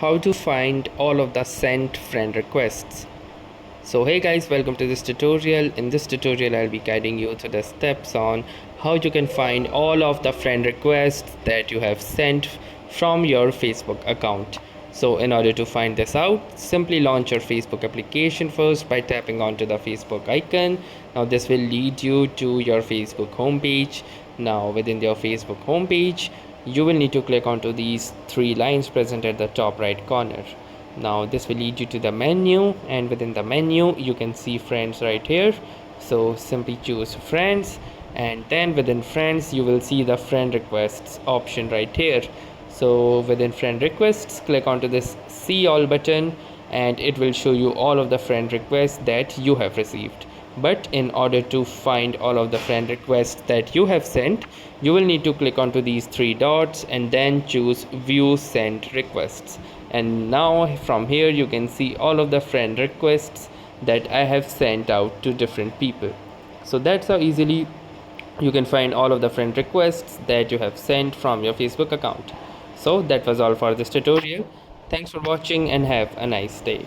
how to find all of the sent friend requests. So hey guys, welcome to this tutorial. In this tutorial I'll be guiding you through the steps on how you can find all of the friend requests that you have sent from your Facebook account. So in order to find this out, simply launch your Facebook application first by tapping onto the Facebook icon. Now this will lead you to your Facebook homepage. Now within your Facebook homepage, you will need to click onto these three lines present at the top right corner. Now this will lead you to the menu, and within the menu you can see friends right here. So simply choose friends, and then within friends you will see the friend requests option right here. So within friend requests, click onto this see all button, and it will show you all of the friend requests that you have received. But in order to find all of the friend requests that you have sent, you will need to click onto these three dots and then choose view sent requests. And now from here you can see all of the friend requests that I have sent out to different people. So that's how easily you can find all of the friend requests that you have sent from your Facebook account. So that was all for this tutorial. Thanks for watching and have a nice day.